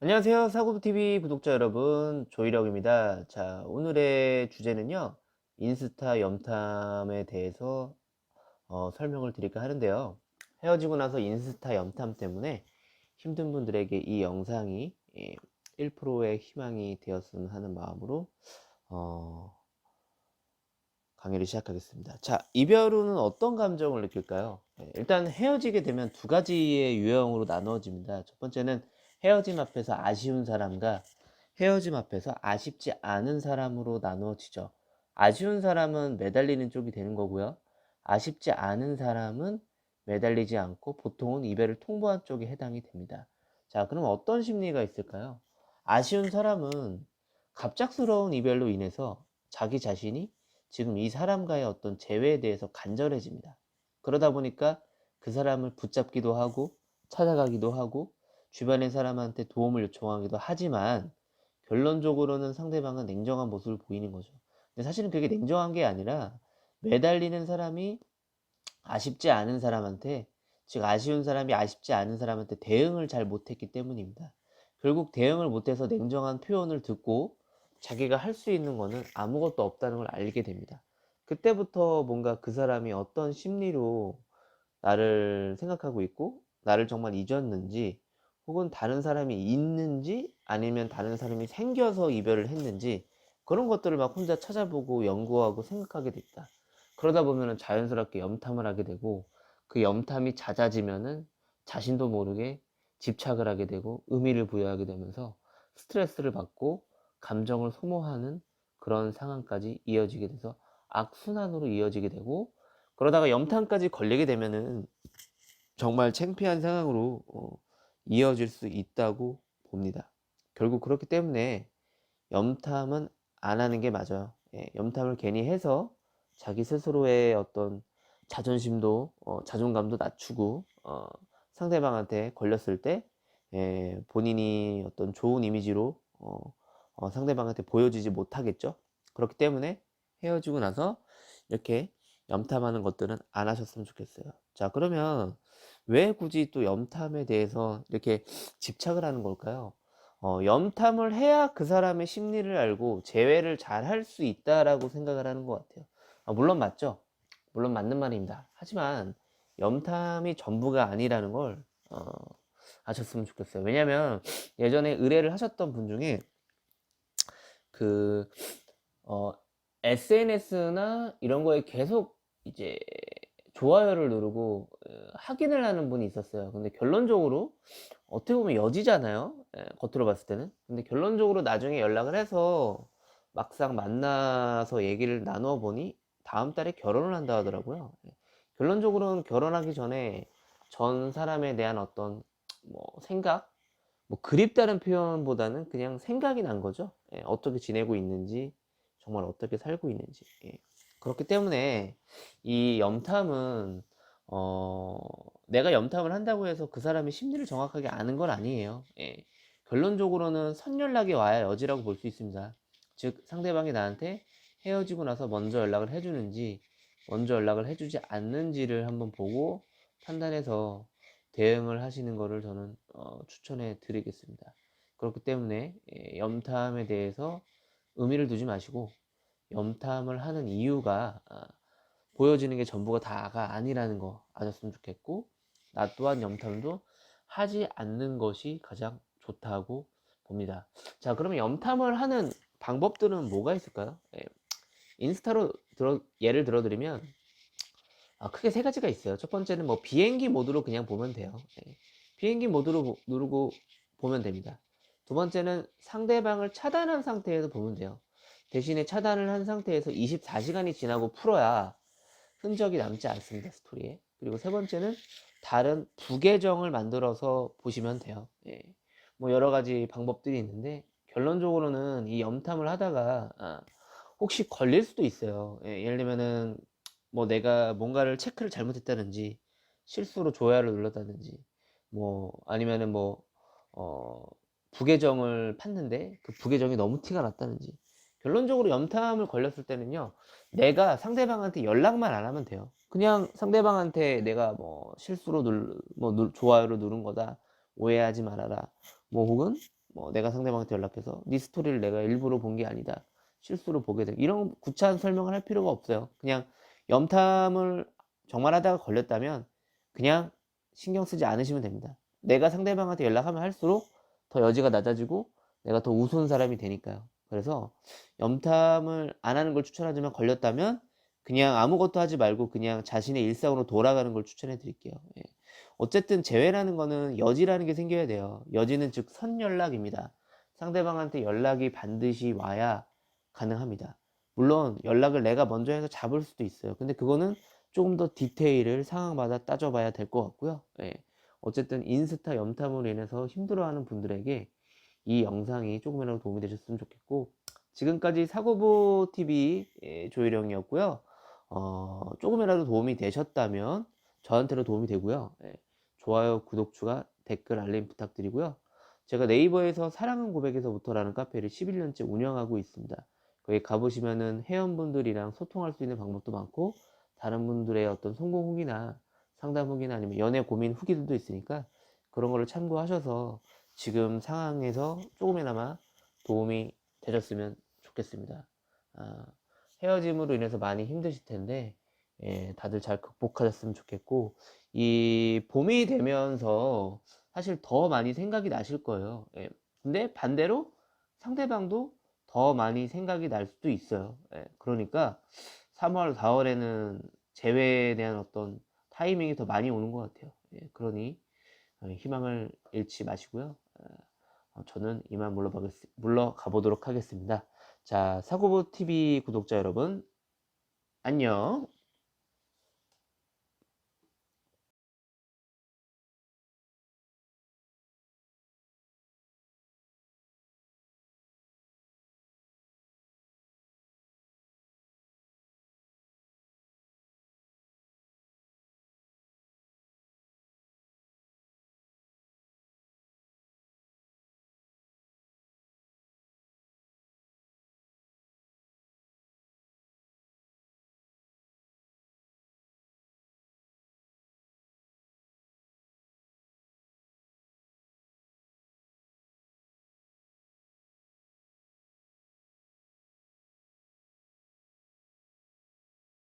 안녕하세요. 사고TV 구독자 여러분, 조이력입니다. 자, 오늘의 주제는요, 인스타 염탐에 대해서 설명을 드릴까 하는데요. 헤어지고 나서 인스타 염탐 때문에 힘든 분들에게 이 영상이 1%의 희망이 되었으면 하는 마음으로 어, 강의를 시작하겠습니다. 자, 이별 후는 어떤 감정을 느낄까요? 일단 헤어지게 되면 두 가지의 유형으로 나누어집니다. 첫 번째는 헤어짐 앞에서 아쉬운 사람과 헤어짐 앞에서 아쉽지 않은 사람으로 나누어지죠. 아쉬운 사람은 매달리는 쪽이 되는 거고요. 아쉽지 않은 사람은 매달리지 않고 보통은 이별을 통보한 쪽에 해당이 됩니다. 자, 그럼 어떤 심리가 있을까요? 아쉬운 사람은 갑작스러운 이별로 인해서 자기 자신이 지금 이 사람과의 어떤 재회에 대해서 간절해집니다. 그러다 보니까 그 사람을 붙잡기도 하고 찾아가기도 하고 주변의 사람한테 도움을 요청하기도 하지만 결론적으로는 상대방은 냉정한 모습을 보이는 거죠. 근데 사실은 그게 냉정한 게 아니라 매달리는 사람이 아쉽지 않은 사람한테, 즉 아쉬운 사람이 아쉽지 않은 사람한테 대응을 잘 못했기 때문입니다. 결국 대응을 못해서 냉정한 표현을 듣고 자기가 할 수 있는 거는 아무것도 없다는 걸 알게 됩니다. 그때부터 뭔가 그 사람이 어떤 심리로 나를 생각하고 있고 나를 정말 잊었는지, 혹은 다른 사람이 있는지, 아니면 다른 사람이 생겨서 이별을 했는지, 그런 것들을 막 혼자 찾아보고 연구하고 생각하게 됐다. 그러다 보면은 자연스럽게 염탐을 하게 되고, 그 염탐이 잦아지면은 자신도 모르게 집착을 하게 되고 의미를 부여하게 되면서 스트레스를 받고 감정을 소모하는 그런 상황까지 이어지게 돼서 악순환으로 이어지게 되고, 그러다가 염탐까지 걸리게 되면은 정말 창피한 상황으로 이어질 수 있다고 봅니다. 결국 그렇기 때문에 염탐은 안 하는 게 맞아요. 염탐을 괜히 해서 자기 스스로의 어떤 자존심도 자존감도 낮추고 상대방한테 걸렸을 때 본인이 어떤 좋은 이미지로 상대방한테 보여지지 못하겠죠. 그렇기 때문에 헤어지고 나서 이렇게 염탐하는 것들은 안 하셨으면 좋겠어요. 자, 그러면 왜 굳이 또 염탐에 대해서 이렇게 집착을 하는 걸까요? 염탐을 해야 그 사람의 심리를 알고 재회를 잘 할 수 있다라고 생각을 하는 것 같아요. 물론 맞죠. 물론 맞는 말입니다. 하지만 염탐이 전부가 아니라는 걸 아셨으면 좋겠어요. 왜냐면 예전에 의뢰를 하셨던 분 중에 그 SNS나 이런 거에 계속 이제 좋아요를 누르고 확인을 하는 분이 있었어요. 근데 결론적으로 어떻게 보면 여지잖아요. 겉으로 봤을 때는. 근데 결론적으로 나중에 연락을 해서 막상 만나서 얘기를 나누어 보니 다음 달에 결혼을 한다 하더라고요. 결론적으로는 결혼하기 전에 전 사람에 대한 어떤 뭐 생각, 뭐 그립다는 표현보다는 그냥 생각이 난 거죠. 어떻게 지내고 있는지, 정말 어떻게 살고 있는지. 그렇기 때문에 이 염탐은 어, 내가 염탐을 한다고 해서 그 사람의 심리를 정확하게 아는 건 아니에요. 결론적으로는 선연락이 와야 여지라고 볼 수 있습니다. 즉 상대방이 나한테 헤어지고 나서 먼저 연락을 해주는지 먼저 연락을 해주지 않는지를 한번 보고 판단해서 대응을 하시는 거를 저는 추천해 드리겠습니다. 그렇기 때문에 염탐에 대해서 의미를 두지 마시고, 염탐을 하는 이유가 보여지는 게 전부가 다가 아니라는 거 아셨으면 좋겠고, 나 또한 염탐도 하지 않는 것이 가장 좋다고 봅니다. 자, 그러면 염탐을 하는 방법들은 뭐가 있을까요? 인스타로 예를 들어드리면 크게 세 가지가 있어요. 첫 번째는 뭐 비행기 모드로 그냥 보면 돼요. 비행기 모드로 누르고 보면 됩니다. 두 번째는 상대방을 차단한 상태에서 보면 돼요. 대신에 차단을 한 상태에서 24시간이 지나고 풀어야 흔적이 남지 않습니다, 스토리에. 그리고 세 번째는 다른 부계정을 만들어서 보시면 돼요. 뭐 여러 가지 방법들이 있는데 결론적으로는 이 염탐을 하다가 혹시 걸릴 수도 있어요. 예를 들면은 뭐 내가 뭔가를 체크를 잘못했다든지 실수로 좋아요를 눌렀다든지, 뭐 아니면은 뭐 어, 부계정을 팠는데 그 부계정이 너무 티가 났다든지. 결론적으로 염탐을 걸렸을 때는요, 내가 상대방한테 연락만 안 하면 돼요. 그냥 상대방한테 내가 뭐 실수로 좋아요를 누른 거다, 오해하지 말아라, 뭐 혹은 뭐 내가 상대방한테 연락해서 네 스토리를 내가 일부러 본 게 아니다, 실수로 보게 돼, 이런 구차한 설명을 할 필요가 없어요. 그냥 염탐을 정말 하다가 걸렸다면 그냥 신경 쓰지 않으시면 됩니다. 내가 상대방한테 연락하면 할수록 더 여지가 낮아지고 내가 더 우스운 사람이 되니까요. 그래서 염탐을 안 하는 걸 추천하지만 걸렸다면 그냥 아무것도 하지 말고 그냥 자신의 일상으로 돌아가는 걸 추천해 드릴게요. 예. 어쨌든 재회라는 거는 여지라는 게 생겨야 돼요. 여지는 즉 선연락입니다. 상대방한테 연락이 반드시 와야 가능합니다. 물론 연락을 내가 먼저 해서 잡을 수도 있어요. 근데 그거는 조금 더 디테일을 상황마다 따져봐야 될 것 같고요. 예. 어쨌든 인스타 염탐으로 인해서 힘들어하는 분들에게 이 영상이 조금이라도 도움이 되셨으면 좋겠고, 지금까지 사고보 TV 조일영이었고요. 조금이라도 도움이 되셨다면 저한테도 도움이 되고요. 예. 좋아요, 구독, 추가, 댓글, 알림 부탁드리고요. 제가 네이버에서 사랑은 고백에서부터라는 카페를 11년째 운영하고 있습니다. 거기 가보시면은 회원분들이랑 소통할 수 있는 방법도 많고, 다른 분들의 어떤 성공 후기나 상담 후기나 아니면 연애 고민 후기들도 있으니까 그런 거를 참고하셔서 지금 상황에서 조금이나마 도움이 되셨으면 좋겠습니다. 아, 헤어짐으로 인해서 많이 힘드실 텐데, 예, 다들 잘 극복하셨으면 좋겠고, 이 봄이 되면서 사실 더 많이 생각이 나실 거예요. 예. 근데 반대로 상대방도 더 많이 생각이 날 수도 있어요. 예. 그러니까 3월, 4월에는 재회에 대한 어떤 타이밍이 더 많이 오는 것 같아요. 예. 그러니 희망을 잃지 마시고요. 저는 이만 물러가보도록 하겠습니다. 자, 사고보 TV 구독자 여러분, 안녕.